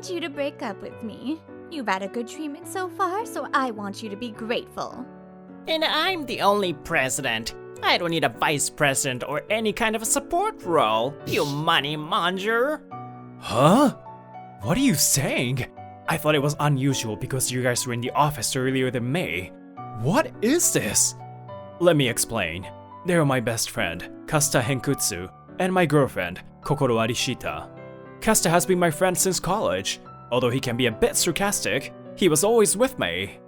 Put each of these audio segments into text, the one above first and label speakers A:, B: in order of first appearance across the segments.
A: want you to break up with me. You've had a good treatment so far, so I want you to be grateful.
B: And I'm the only president. I don't need a vice president or any kind of a support role, you money monger.
C: Huh? What are you saying? I thought it was unusual because you guys were in the office earlier than me. What is this? Let me explain. They are my best friend, Kasta Henkutsu, and my girlfriend, Kokoro Arishita. Kasta has been my friend since college. Although he can be a bit sarcastic, he was always with me.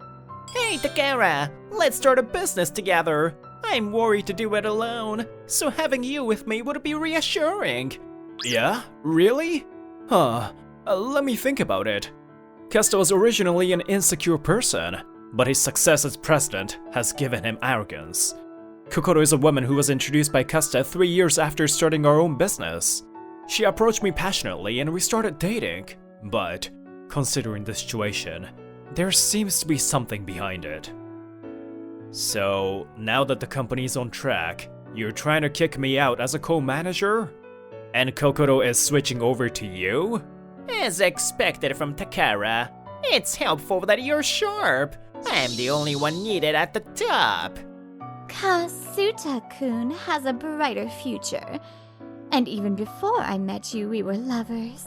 B: Hey Takara, let's start a business together. I'm worried to do it alone, so having you with me would be reassuring.
C: Yeah? Really? Huh. Let me think about it. Kasta was originally an insecure person, but his success as president has given him arrogance. Kokoro is a woman who was introduced by Kasta 3 years after starting our own business. She approached me passionately and we started dating, but considering the situation, there seems to be something behind it. So, now that the company's on track, you're trying to kick me out as a co-manager? And Kokoro is switching over to you?
B: As expected from Takara, it's helpful that you're sharp. I'm the only one needed at the top.
A: Kasuta-kun has a brighter future. And even before I met you, we were lovers.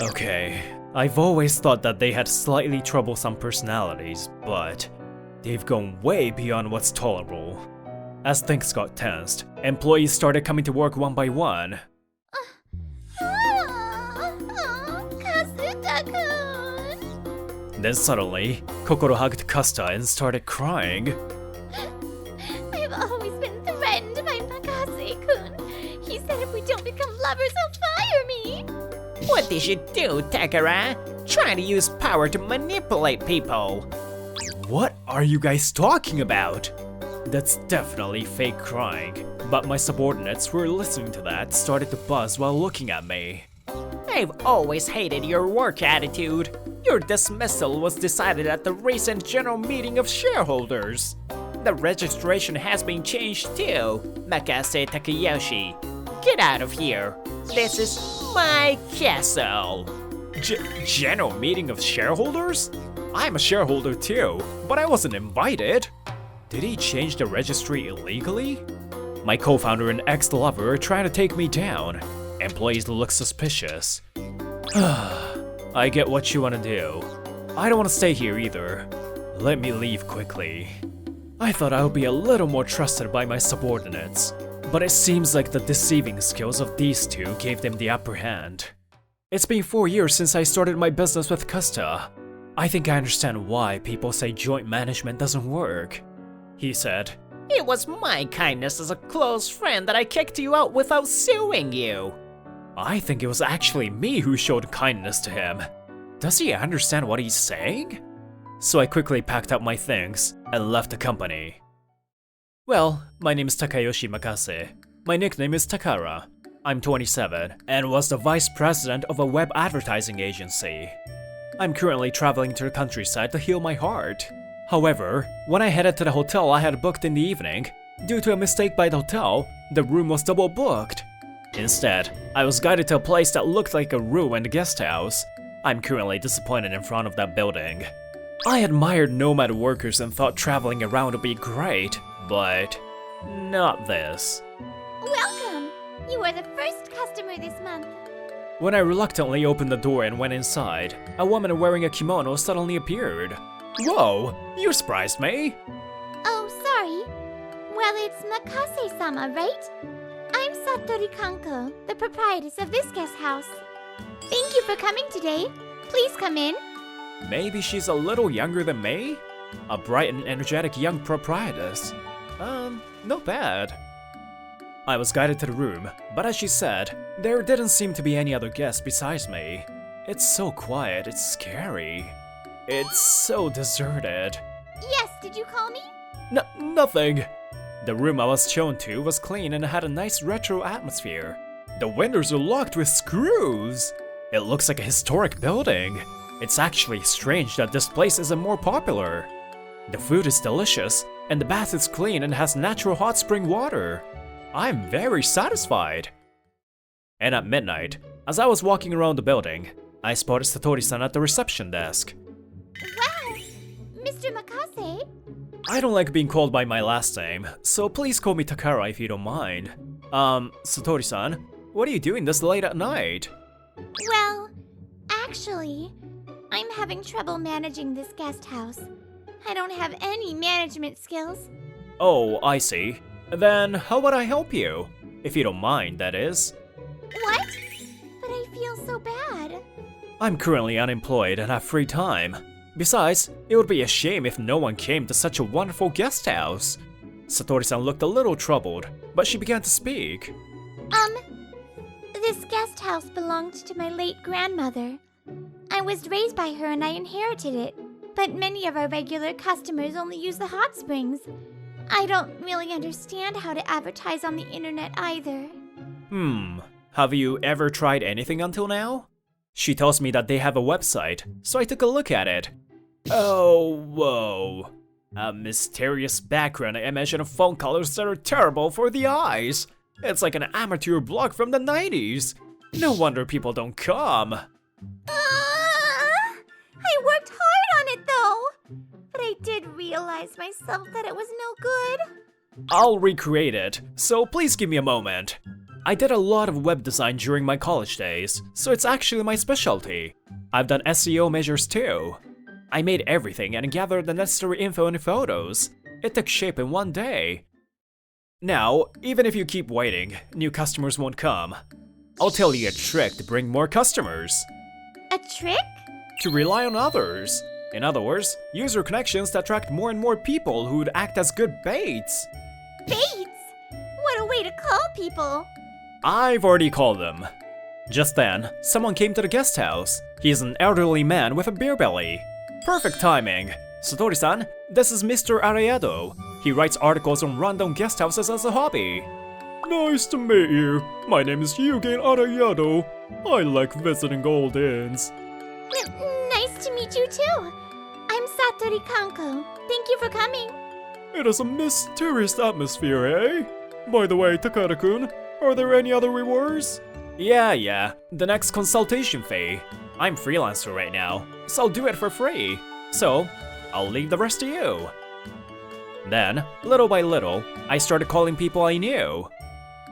C: Okay, I've always thought that they had slightly troublesome personalities, but they've gone way beyond what's tolerable. As things got tensed, employees started coming to work one by one.
A: Kasuta-kun!
C: Then suddenly, Kokoro hugged Kasta and started crying.
A: I've always been threatened by Makase-kun. He said if we don't become lovers, he'll fire me.
B: What did you do, Takara? Trying to use power to manipulate people.
C: What are you guys talking about? That's definitely fake crying, but my subordinates who were listening to that started to buzz while looking at me.
B: I've always hated your work attitude. Your dismissal was decided at the recent general meeting of shareholders. The registration has been changed too, Makase Takayoshi. Get out of here. This is my castle.
C: General meeting of shareholders? I'm a shareholder too, but I wasn't invited. Did he change the registry illegally? My co-founder and ex-lover are trying to take me down. Employees look suspicious. I get what you want to do. I don't want to stay here either. Let me leave quickly. I thought I would be a little more trusted by my subordinates, but it seems like the deceiving skills of these two gave them the upper hand. It's been 4 years since I started my business with Kasta. I think I understand why people say joint management doesn't work. He said,
B: It was my kindness as a close friend that I kicked you out without suing you.
C: I think it was actually me who showed kindness to him. Does he understand what he's saying? So I quickly packed up my things and left the company. Well, my name is Takayoshi Makase. My nickname is Takara. I'm 27 and was the vice president of a web advertising agency. I'm currently traveling to the countryside to heal my heart. However, when I headed to the hotel I had booked in the evening, due to a mistake by the hotel, the room was double booked. Instead, I was guided to a place that looked like a ruined guest house. I'm currently disappointed in front of that building. I admired nomad workers and thought traveling around would be great, but not this.
A: Welcome! You are the first customer this month.
C: When I reluctantly opened the door and went inside, a woman wearing a kimono suddenly appeared. Whoa, you surprised me!
A: Oh, sorry. Well, it's Makase-sama, right? I'm Satori Kanko, the proprietress of this guest house. Thank you for coming today. Please come in.
C: Maybe she's a little younger than me? A bright and energetic young proprietress. Not bad. I was guided to the room, but as she said, there didn't seem to be any other guests besides me. It's so quiet, it's scary. It's so deserted.
A: Yes, did you call me?
C: Nothing. The room I was shown to was clean and had a nice retro atmosphere. The windows are locked with screws. It looks like a historic building. It's actually strange that this place isn't more popular. The food is delicious, and the bath is clean and has natural hot spring water. I'm very satisfied. And at midnight, as I was walking around the building, I spotted Satori-san at the reception desk.
A: Wow! Mr. Makase?
C: I don't like being called by my last name, so please call me Takara if you don't mind. Satori-san, what are you doing this late at night?
A: Well, actually, I'm having trouble managing this guest house. I don't have any management skills.
C: Oh, I see. Then how would I help you? If you don't mind, that is.
A: What? But I feel so bad.
C: I'm currently unemployed and have free time. Besides, it would be a shame if no one came to such a wonderful guest house. Satori-san looked a little troubled, but she began to speak.
A: This guest house belonged to my late grandmother. I was raised by her and I inherited it, but many of our regular customers only use the hot springs. I don't really understand how to advertise on the internet either.
C: Have you ever tried anything until now? She tells me that they have a website, so I took a look at it. Oh, whoa. A mysterious background image and phone colors that are terrible for the eyes. It's like an amateur blog from the 90s. No wonder people don't come.
A: I worked hard on it though, but I did realize myself that it was no good.
C: I'll recreate it, so please give me a moment. I did a lot of web design during my college days, so it's actually my specialty. I've done SEO measures too. I made everything and gathered the necessary info and photos. It took shape in one day. Now, even if you keep waiting, new customers won't come. I'll tell you a trick to bring more customers.
A: A trick?
C: To rely on others. In other words, use your connections to attract more and more people who would act as good baits.
A: Baits? What a way to call people!
C: I've already called them. Just then, someone came to the guest house. He is an elderly man with a beer belly. Perfect timing. Satori-san, this is Mr. Arayado. He writes articles on random guest houses as a hobby. Nice to meet you. My name is Yugen Arayado. I like visiting old inns.
A: Nice to meet you too. I'm Satori Kanko. Thank you for coming.
C: It is a mysterious atmosphere, eh? By the way, Takara-kun, are there any other rewards? Yeah, the next consultation fee. I'm freelancer right now, so I'll do it for free. So, I'll leave the rest to you. Then, little by little, I started calling people I knew.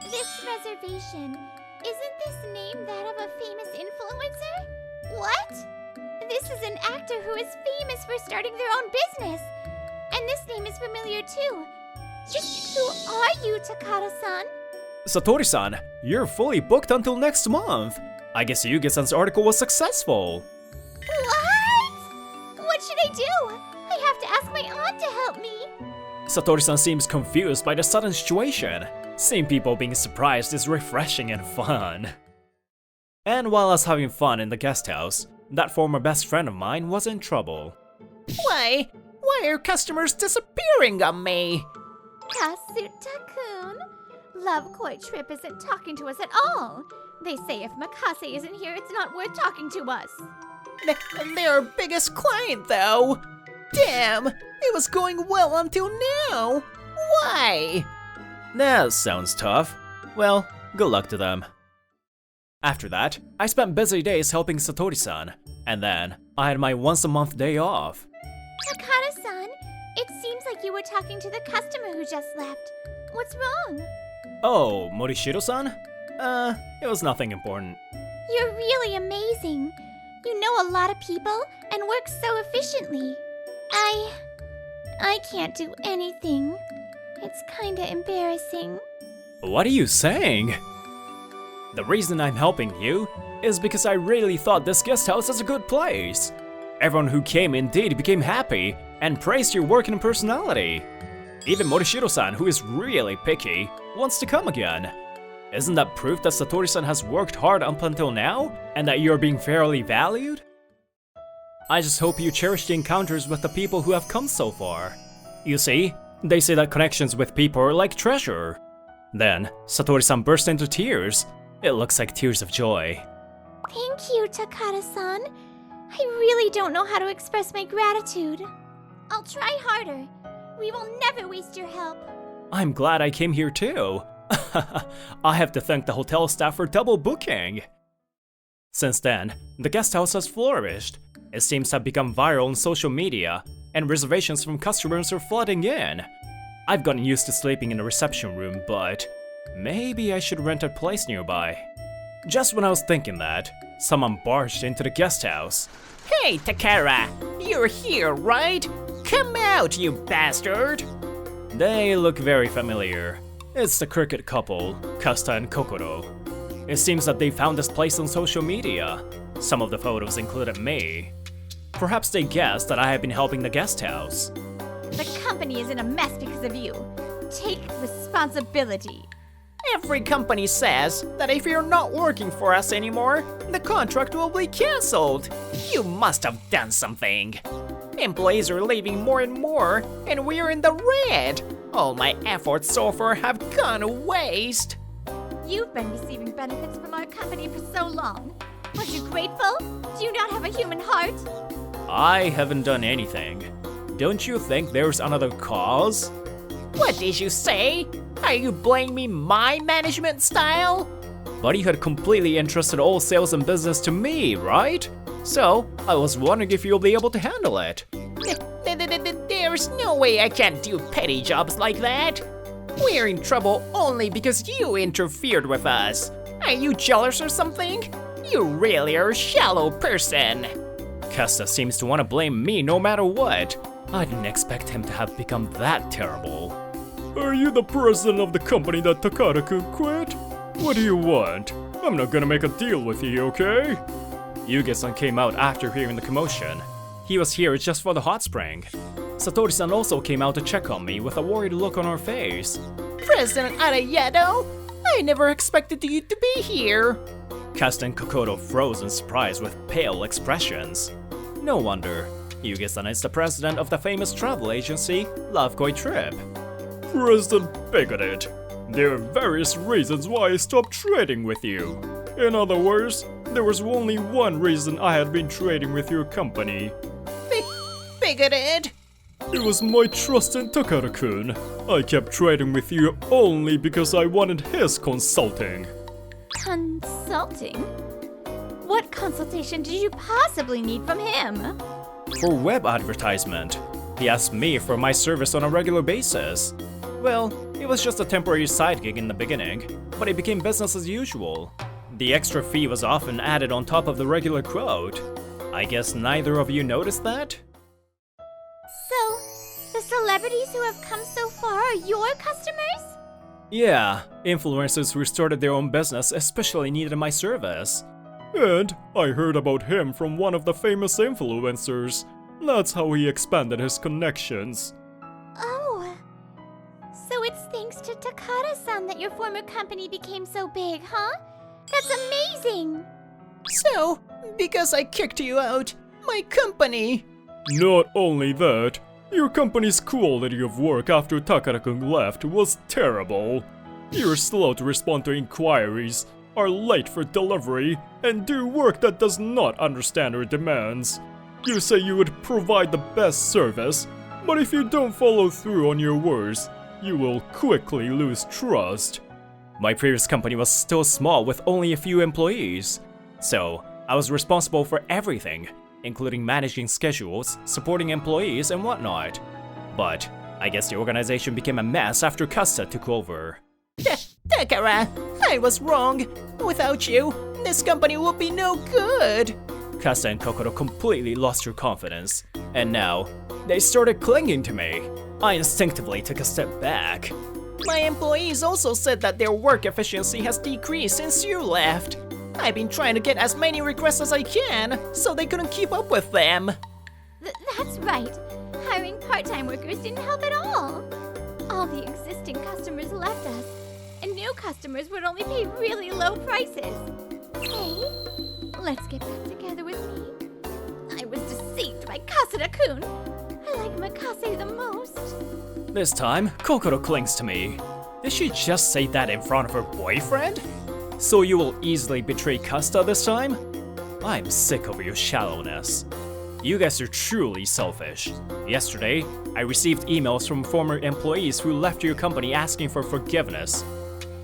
A: This reservation, isn't this name that of a famous influencer? What? This is an actor who is famous for starting their own business. And this name is familiar too. Who are you, Takara-san?
C: Satori-san, you're fully booked until next month. I guess Yugi-san's article was successful.
A: What? What should I do? I have to ask my aunt to help me.
C: Satori-san seems confused by the sudden situation. Seeing people being surprised is refreshing and fun. And while I was having fun in the guest house, that former best friend of mine was in trouble.
B: Why are customers disappearing on me?
A: Kasuta-kun, Love Koi Trip isn't talking to us at all. They say if Makase isn't here, it's not worth talking to us.
B: They're our biggest client, though. Damn, it was going well until now. Why?
C: That sounds tough. Well, good luck to them. After that, I spent busy days helping Satori-san, and then I had my once-a-month day off.
A: Takara-san, it seems like you were talking to the customer who just left. What's wrong?
C: Oh, Morishiro-san? It was nothing important.
A: You're really amazing. You know a lot of people and work so efficiently. I can't do anything. It's kinda embarrassing.
C: What are you saying? The reason I'm helping you is because I really thought this guest house is a good place. Everyone who came indeed became happy and praised your work and personality. Even Morishiro-san, who is really picky, wants to come again. Isn't that proof that Satori-san has worked hard up until now and that you're being fairly valued? I just hope you cherish the encounters with the people who have come so far. You see, they say that connections with people are like treasure. Then, Satori-san burst into tears. It looks like tears of joy.
A: Thank you, Takara-san. I really don't know how to express my gratitude. I'll try harder. We will never waste your help.
C: I'm glad I came here too. I have to thank the hotel staff for double booking. Since then, the guest house has flourished. It seems to have become viral on social media, and reservations from customers are flooding in. I've gotten used to sleeping in the reception room, but maybe I should rent a place nearby. Just when I was thinking that, someone barged into the guest house.
B: Hey, Takara! You're here, right? Come out, you bastard!
C: They look very familiar. It's the cricket couple, Kasta and Kokoro. It seems that they found this place on social media. Some of the photos included me. Perhaps they guessed that I have been helping the guest house.
A: The company is in a mess because of you. Take responsibility.
B: Every company says that if you're not working for us anymore, the contract will be cancelled. You must have done something. Employees are leaving more and more, and we're in the red. All my efforts so far have gone to waste.
A: You've been receiving benefits from our company for so long. Aren't you grateful? Do you not have a human heart?
C: I haven't done anything. Don't you think there's another cause?
B: What did you say? Are you blaming my management style?
C: But you had completely entrusted all sales and business to me, right? So, I was wondering if you'll be able to handle it.
B: There's no way I can do petty jobs like that. We're in trouble only because you interfered with us. Are you jealous or something? You really are a shallow person.
C: Kasta seems to want to blame me no matter what. I didn't expect him to have become that terrible. Are you the president of the company that Takara-kun quit? What do you want? I'm not gonna make a deal with you, okay? Yuge-san came out after hearing the commotion. He was here just for the hot spring. Satori-san also came out to check on me with a worried look on her face.
B: President Arayado? I never expected you to be here.
C: Kasta and Kokoro froze in surprise with pale expressions. No wonder. Yuge-san is the president of the famous travel agency, Love Koi Trip. President Bigoted. There are various reasons why I stopped trading with you. In other words, there was only one reason I had been trading with your company.
B: Bigoted?
C: It was my trust in Takara-kun. I kept trading with you only because I wanted his consulting.
A: Consulting? What consultation did you possibly need from him?
C: For web advertisement. He asked me for my service on a regular basis. Well, it was just a temporary side gig in the beginning, but it became business as usual. The extra fee was often added on top of the regular quote. I guess neither of you noticed that?
A: So, the celebrities who have come so far are your customers?
C: Yeah, influencers who started their own business especially needed my service. And I heard about him from one of the famous influencers. That's how he expanded his connections.
A: Oh, so it's thanks to Takara-san that your former company became so big, huh? That's amazing!
B: So, because I kicked you out, my company...
C: Not only that, your company's quality of work after Takara-kun left was terrible. You're slow to respond to inquiries, are late for delivery, and do work that does not understand our demands. You say you would provide the best service, but if you don't follow through on your words, you will quickly lose trust. My previous company was still small with only a few employees, so I was responsible for everything, including managing schedules, supporting employees, and whatnot. But I guess the organization became a mess after Kasta took over.
B: Takara, I was wrong. Without you, this company would be no good.
C: Kasta and Kokoro completely lost their confidence, and now they started clinging to me. I instinctively took a step back.
B: My employees also said that their work efficiency has decreased since you left. I've been trying to get as many requests as I can, so they couldn't keep up with them.
A: That's right. Hiring part-time workers didn't help at all. All the existing customers left us, and new customers would only pay really low prices. Hey, let's get back together with me. I was deceived by Kasada-kun. I like Makase the most.
C: This time, Kokoro clings to me. Did she just say that in front of her boyfriend? So you will easily betray Kasta this time? I'm sick of your shallowness. You guys are truly selfish. Yesterday, I received emails from former employees who left your company asking for forgiveness.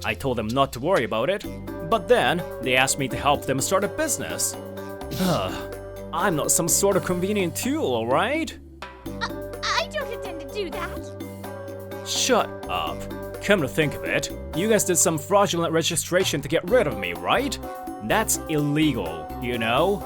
C: I told them not to worry about it, But then, they asked me to help them start a business. I'm not some sort of convenient tool, alright?
A: I don't intend to do that.
C: Shut up. Come to think of it, you guys did some fraudulent registration to get rid of me, right? That's illegal, you know?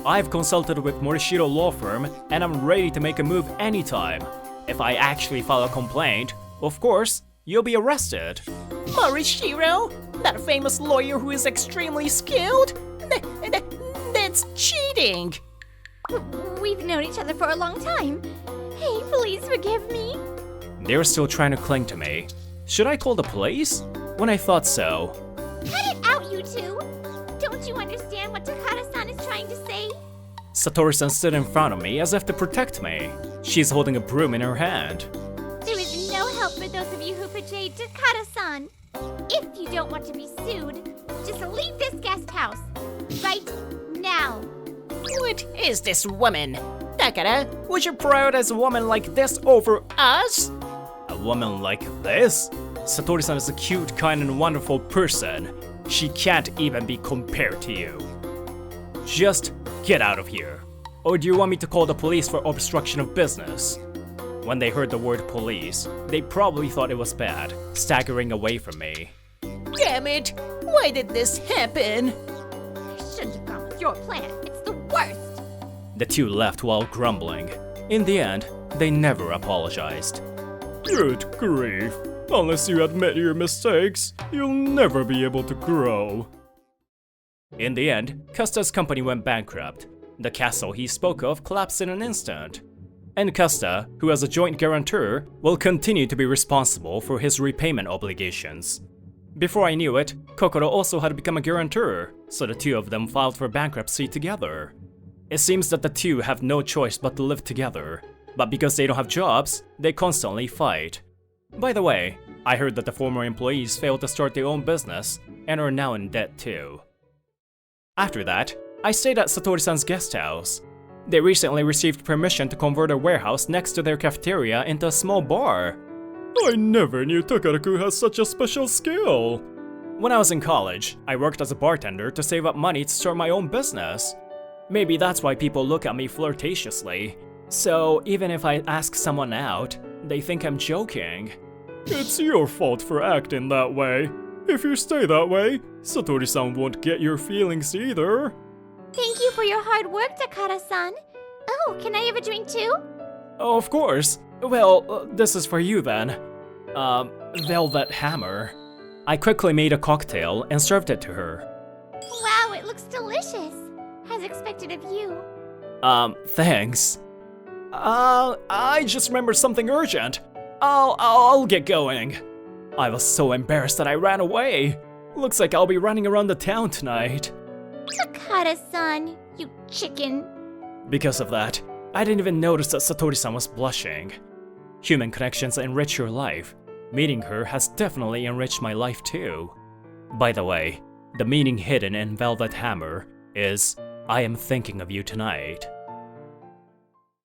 C: I've consulted with Morishiro Law Firm, and I'm ready to make a move anytime. If I actually file a complaint, of course, you'll be arrested.
B: Morishiro? That famous lawyer who is extremely skilled? That's cheating!
A: We've known each other for a long time. Hey, please forgive me.
C: They're still trying to cling to me. Should I call the police? When I thought so.
A: Cut it out, you two! Don't you understand what Takata-san is trying to say?
C: Satori-san stood in front of me as if to protect me. She's holding a broom in her hand.
A: There is no help for those of you who betrayed Takata-san. If you don't want to be sued, just leave this guest house. Right now.
B: What is this woman? Takara, would you prioritize a woman like this over us?
C: A woman like this? Satori-san is a cute, kind, and wonderful person. She can't even be compared to you. Just get out of here. Or do you want me to call the police for obstruction of business? When they heard the word police, they probably thought it was bad, staggering away from me.
B: Damn it! Why did this happen?
A: I shouldn't have gone with your plan. It's the worst.
C: The two left while grumbling. In the end, they never apologized. Good grief. Unless you admit your mistakes, you'll never be able to grow. In the end, Custa's company went bankrupt. The castle he spoke of collapsed in an instant. And Custa, who has a joint guarantor, will continue to be responsible for his repayment obligations. Before I knew it, Kokoro also had become a guarantor, so the two of them filed for bankruptcy together. It seems that the two have no choice but to live together, but because they don't have jobs, they constantly fight. By the way, I heard that the former employees failed to start their own business and are now in debt too. After that, I stayed at Satori-san's guest house. They recently received permission to convert a warehouse next to their cafeteria into a small bar. I never knew Takaraku has such a special skill. When I was in college, I worked as a bartender to save up money to start my own business. Maybe that's why people look at me flirtatiously. So even if I ask someone out, they think I'm joking. It's your fault for acting that way. If you stay that way, Satori-san won't get your feelings either.
A: Thank you for your hard work, Takata-san. Oh, can I have a drink too?
C: Oh, of course. Well, this is for you then. Velvet Hammer. I quickly made a cocktail and served it to her.
A: Wow, it looks delicious. As expected of you.
C: Thanks. I just remembered something urgent. I'll get going. I was so embarrassed that I ran away. Looks like I'll be running around the town tonight.
A: Takata-san, you chicken.
C: Because of that, I didn't even notice that Satori-san was blushing. Human connections enrich your life. Meeting her has definitely enriched my life too. By the way, the meaning hidden in Velvet Hammer is, I am thinking of you tonight.